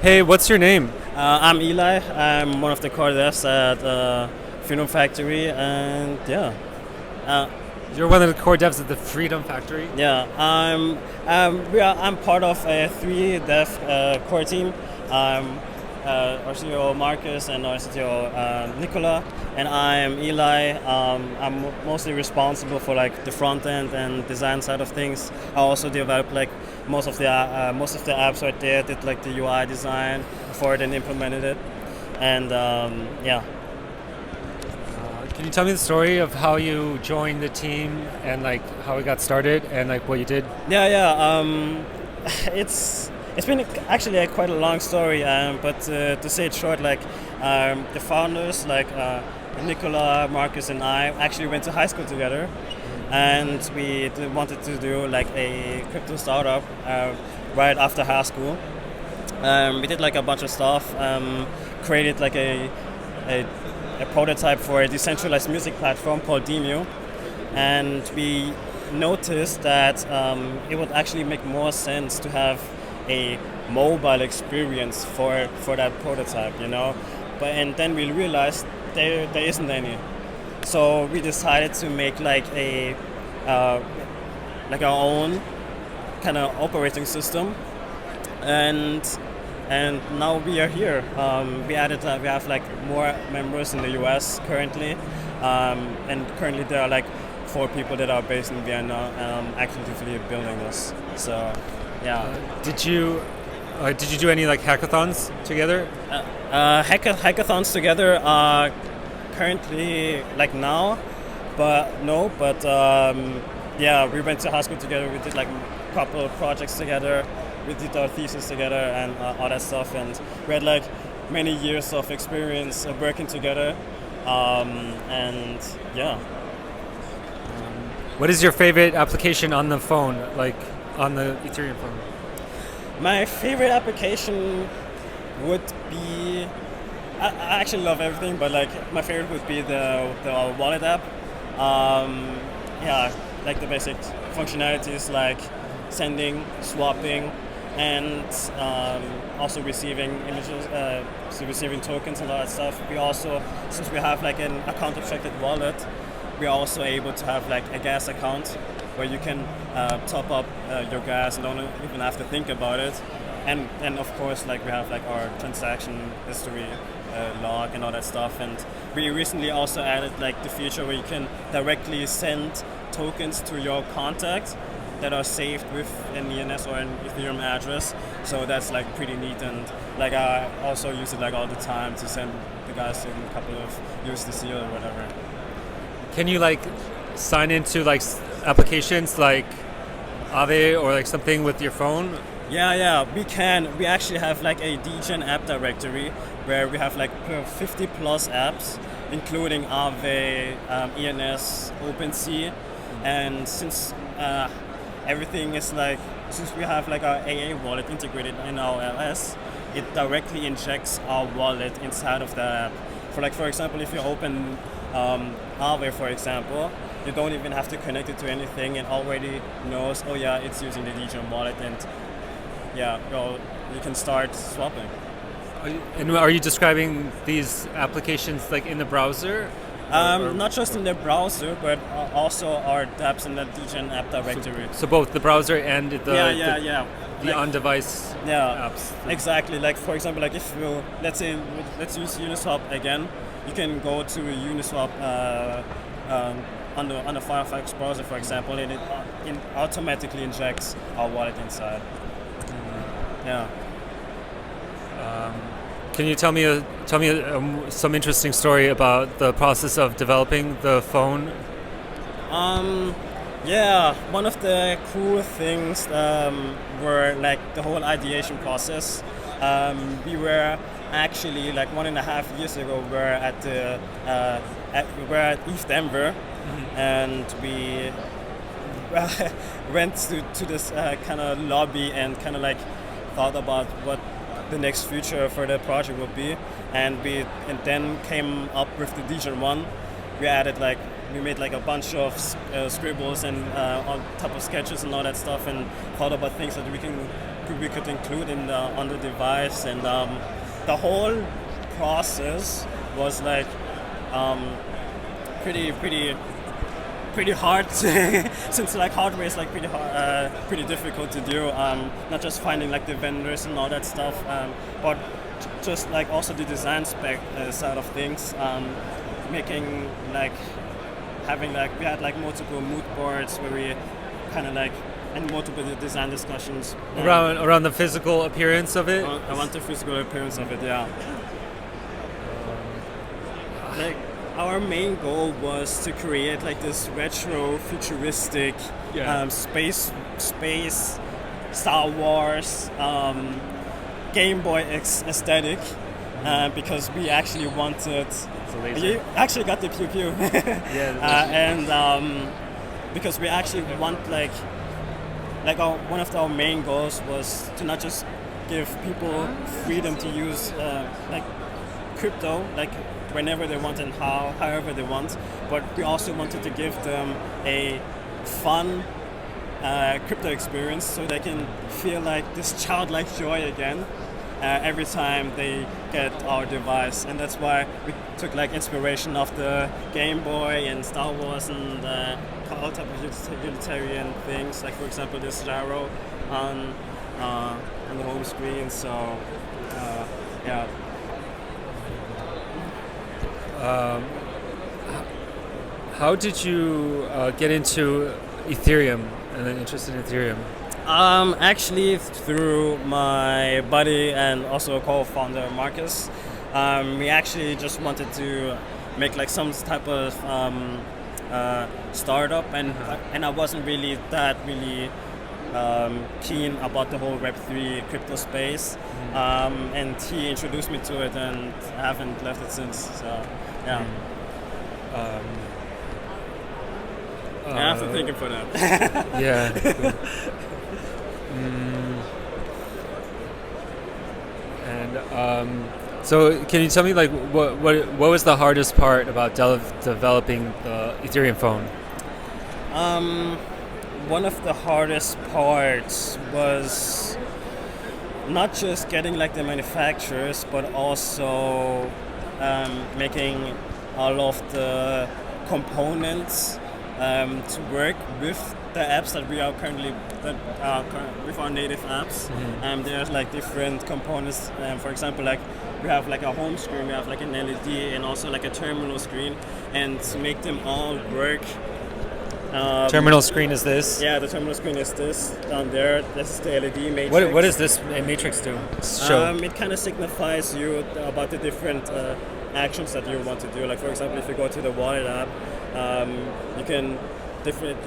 Hey, what's your name? I'm Eli. I'm one of the core devs at Freedom Factory, and uh, You're one of the core devs at the Freedom Factory. I'm part of a three dev core team. I'm our CTO Marcus and our CTO Nicola, and I'm Eli. I'm mostly responsible for like the front end and design side of things. I also developed like most of the apps right there. Did like the UI design before then implemented it, and Can you tell me the story of how you joined the team and like how it got started and like what you did? It's been actually quite a long story, but to say it short, like the founders, like Nicola, Marcus, and I actually went to high school together, and wanted to do like a crypto startup right after high school. We did like a bunch of stuff, created like a prototype for a decentralized music platform called Demu, and we noticed that it would actually make more sense to have a mobile experience for that prototype, you know. And then we realized there isn't any. So we decided to make like like our own kind of operating system, and now we are here. We have like more members in the U.S. currently, and currently there are like 4 people that are based in Vienna, actively building this. So, yeah. Did you do any like hackathons together? Hackathons together are currently like now, but no. But yeah, we went to high school together. We did like a couple of projects together. We did our thesis together and all that stuff, and we had like many years of experience working together, and yeah. What is your favorite application on the phone, like on the Ethereum phone? My favorite application would be, I actually love everything, but like my favorite would be the wallet app. Yeah, like the basic functionalities like sending, swapping, and also receiving images, so receiving tokens and all that stuff. We also, since we have like an account abstracted wallet, we are also able to have like a gas account where you can top up your gas and don't even have to think about it. And of course, like we have like our transaction history log and all that stuff. And we recently also added like the feature where you can directly send tokens to your contact that are saved with an ENS or an Ethereum address. So that's like pretty neat, and like I also use it like all the time to send the guys in a couple of USDC or whatever. Can you like sign into like applications like Aave or like something with your phone? Yeah, we can. We actually have like a DGen app directory where we have like 50 plus apps, including Aave, ENS, OpenSea, and since everything is like, since we have like our AA wallet integrated in our LS, it directly injects our wallet inside of the app. For example, if you open Aave, for example, you don't even have to connect it to anything. It already knows, oh yeah, it's using the DGen wallet, and yeah, well, you can start swapping. And are you describing these applications like in the browser? Not just in the browser, but also our apps in the DGen app directory. So both the browser and Yeah. the Like, on-device apps. Exactly. Like for example, like if you let's use Uniswap again, you can go to Uniswap on the Firefox browser, for example, and it automatically injects our wallet inside. Yeah. Can you tell me some interesting story about the process of developing the phone? Yeah, one of the cool things were like the whole ideation process. We were actually like 1.5 years ago. We're at East Denver, and we went to this kind of lobby and kind of like thought about what the next future for the project would be, and then came up with the DGen one. We made like a bunch of scribbles and on top of sketches and all that stuff, and thought about things that we we could include on the device, and the whole process was like pretty hard since like hardware is like pretty hard, pretty difficult to do. Not just finding like the vendors and all that stuff, but just like also the design spec side of things. Making like having like we had like multiple mood boards where we kind of like and multiple design discussions around the physical appearance of it. I want the physical appearance of it, yeah. Like our main goal was to create like this retro futuristic space Star Wars Game Boy aesthetic, because we actually wanted. You actually got the pew pew. And because we actually want like one of our main goals was to not just give people freedom to use like crypto like whenever they want and however they want, but we also wanted to give them a fun crypto experience so they can feel like this childlike joy again every time they get our device. And that's why we took like inspiration of the Game Boy and Star Wars and all type of utilitarian things, like for example this gyro on the home screen. So yeah. How did you get into Ethereum and then interested in Ethereum? Actually, through my buddy and also co-founder Marcus, we actually just wanted to make like some type of startup, and I wasn't really keen about the whole Web3 crypto space, and he introduced me to it, and I haven't left it since. So yeah. I have to thank him for that. Yeah. Cool. And so, can you tell me like what was the hardest part about developing the Ethereum phone? One of the hardest parts was not just getting like the manufacturers, but also making all of the components to work with the apps that we are currently with our native apps. There's like different components. For example, like we have like a home screen, we have like an LED, and also like a terminal screen, and to make them all work. Terminal screen is this? Yeah, the terminal screen is this down there. This is the LED matrix. What does this matrix do? Show. It kind of signifies you about the different actions that you want to do. Like for example, if you go to the wallet app,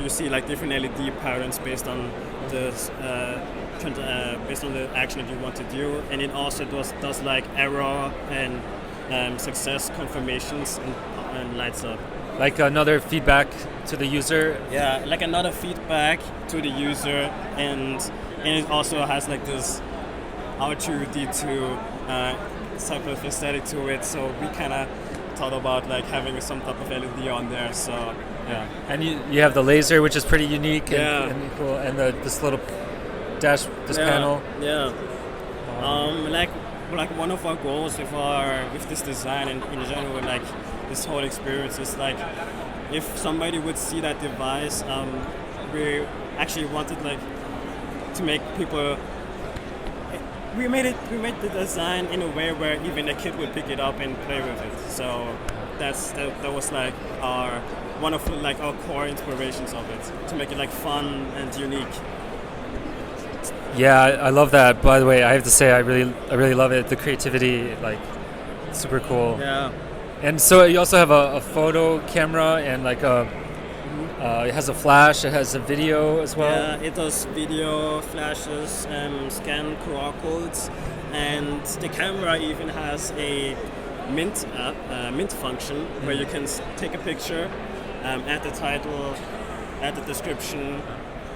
you see like different LED patterns based on the action that you want to do, and it also does like error and success confirmations and lights up. Like another feedback to the user? Yeah, like another feedback to the user, and it also has like this R2D2 type of aesthetic to it, so we kind of thought about like having some type of LED on there. So yeah. And you have the laser, which is pretty unique and cool, and this little panel. Yeah. Like one of our goals with this design and in general, like this whole experience is like if somebody would see that device, we actually wanted like to make people. We made the design in a way where even a kid would pick it up and play with it. So that was like one of like our core inspirations of it, to make it like fun and unique. Yeah, I love that. By the way, I have to say I really love it. The creativity, like, super cool. Yeah. And so you also have a photo camera and like it has a flash. It has a video as well. Yeah, it does video, flashes, scan QR codes, and the camera even has a mint function where you can take a picture, add the title, add the description,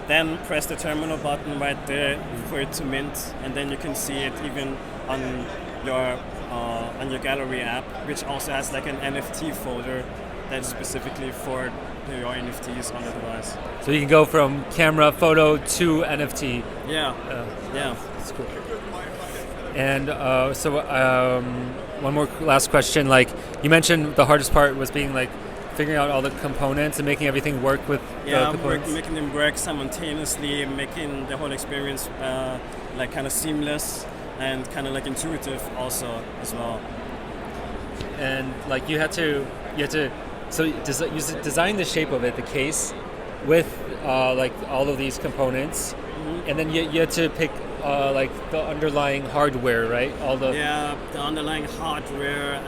then press the terminal button right there for it to mint, and then you can see it even on your gallery app, which also has like an NFT folder that's specifically for your NFTs on the device. So you can go from camera, photo to NFT. Yeah. Yeah. That's cool. And one more last question. Like you mentioned, the hardest part was being like figuring out all the components and making everything work with the components. Making them work simultaneously, making the whole experience like kind of seamless and kind of like intuitive also as well. And like you had to so you design the shape of it, the case, with like all of these components, and then you had to pick like the underlying hardware, right? The underlying hardware,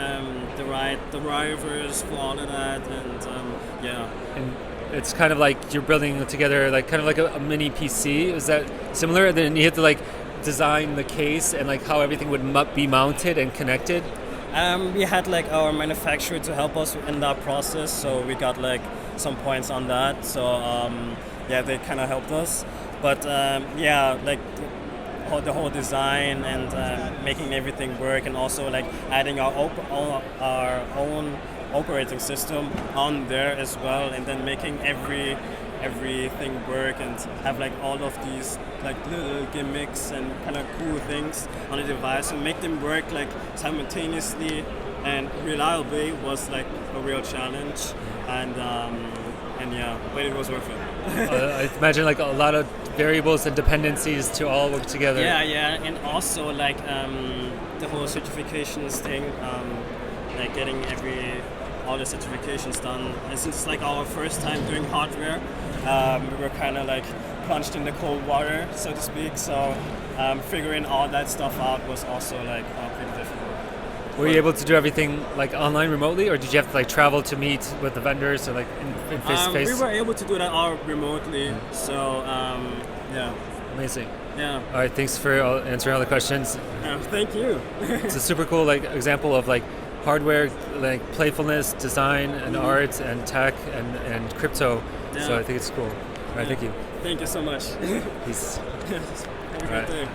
the right drivers for all of that, and And it's kind of like you're building together like kind of like a mini PC. Is that similar? And then you had to like design the case and like how everything would be mounted and connected. We had like our manufacturer to help us in that process, so we got like some points on that. So they kind of helped us. But like the whole design and making everything work, and also like adding our own operating system on there as well, and then making everything work and have like all of these like little gimmicks and kind of cool things on the device and make them work like simultaneously and reliably was like a real challenge, and but it was worth it. I imagine like a lot of variables and dependencies to all work together. And also like the whole certifications thing, like getting all the certifications done. And since it's like our first time doing hardware, we were kind of like plunged in the cold water, so to speak. So figuring all that stuff out was also like pretty difficult. Were you able to do everything like online remotely, or did you have to like travel to meet with the vendors or like in face to face? We were able to do that all remotely. So Amazing. Yeah. All right, thanks for answering all the questions. Thank you. It's a super cool like example of like hardware, like playfulness, design, and art, and tech, and crypto. Yeah. So I think it's cool. All right, thank you. Thank you so much. Peace. Have a great day.